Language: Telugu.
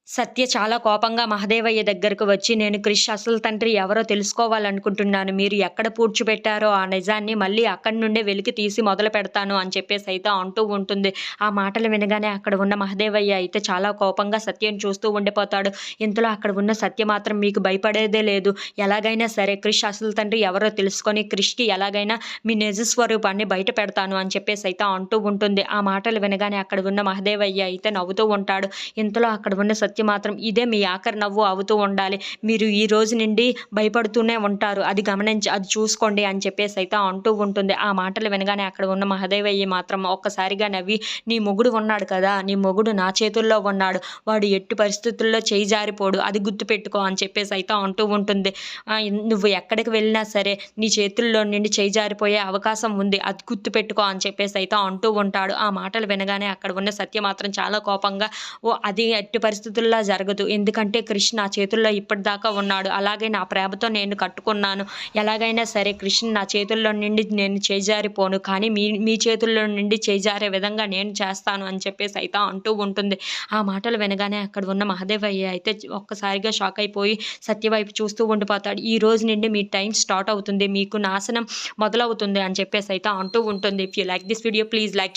సత్య చాలా కోపంగా మహదేవయ్య దగ్గరకు వచ్చి, "నేను క్రిష్ అసలు తండ్రి ఎవరో తెలుసుకోవాలనుకుంటున్నాను. మీరు ఎక్కడ పూడ్చిపెట్టారో ఆ నిజాన్ని మళ్ళీ అక్కడి నుండే వెలికి తీసి మొదలుపెడతాను" అని చెప్పేసైతే అంటూ ఉంటుంది. ఆ మాటలు వినగానే అక్కడ ఉన్న మహదేవయ్య అయితే చాలా కోపంగా సత్యని చూస్తూ ఉండిపోతాడు. ఇంతలో అక్కడ ఉన్న సత్య మాత్రం మీకు భయపడేదే లేదు. ఎలాగైనా సరే క్రిష్ అసలు తండ్రి ఎవరో తెలుసుకొని క్రిష్‌కి ఎలాగైనా మీ నిజ స్వరూపాన్ని బయట పెడతాను అని చెప్పేసైతే అంటూ ఉంటుంది. ఆ మాటలు వినగానే అక్కడ ఉన్న మహదేవయ్య అయితే నవ్వుతూ ఉంటాడు. ఇంతలో అక్కడ ఉన్న సత్య మాత్రం ఇదే మీ ఆఖరి నవ్వు అవుతూ ఉండాలి. మీరు ఈ రోజు నుండి భయపడుతూనే ఉంటారు. అది చూసుకోండి అని చెప్పేసైతే అంటూ ఉంటుంది. ఆ మాటలు వినగానే అక్కడ ఉన్న మహదేవయ్య మాత్రం ఒక్కసారిగా నవ్వి, "నీ మొగుడు ఉన్నాడు కదా! నీ మొగుడు నా చేతుల్లో ఉన్నాడు. వాడు ఎట్టి పరిస్థితుల్లో చేయి జారిపోడు. అది గుర్తుపెట్టుకో" అని చెప్పేసైతే అంటూ ఉంటుంది. "నువ్వు ఎక్కడికి వెళ్ళినా సరే నీ చేతుల్లో నుండి చేయి జారిపోయే అవకాశం ఉంది. అది గుర్తుపెట్టుకో" అని చెప్పేసైతే అంటూ ఉంటాడు. ఆ మాటలు వినగానే అక్కడ ఉన్న సత్య మాత్రం చాలా కోపంగా, అది ఎట్టి పరిస్థితుల్లో జరగదు. ఎందుకంటే క్రిష్ నా చేతుల్లో ఇప్పటిదాకా ఉన్నాడు. అలాగే నా ప్రేమతో నేను కట్టుకున్నాను. ఎలాగైనా సరే క్రిష్‌ని నా చేతుల్లో నుండి నేను చేజారిపోను. కానీ మీ మీ చేతుల్లో నుండి చేజారే విధంగా నేను చేస్తాను అని చెప్పేసైతే అంటూ ఉంటుంది. ఆ మాటలు వినగానే అక్కడ ఉన్న మహదేవయ్య అయితే ఒక్కసారిగా షాక్ అయిపోయి సత్య వైపు చూస్తూ ఉండిపోతాడు. "ఈ రోజు నుండి మీ టైం స్టార్ట్ అవుతుంది. మీకు నాశనం మొదలవుతుంది" అని చెప్పేసైతే అంటూ ఉంటుంది. If you like this video please like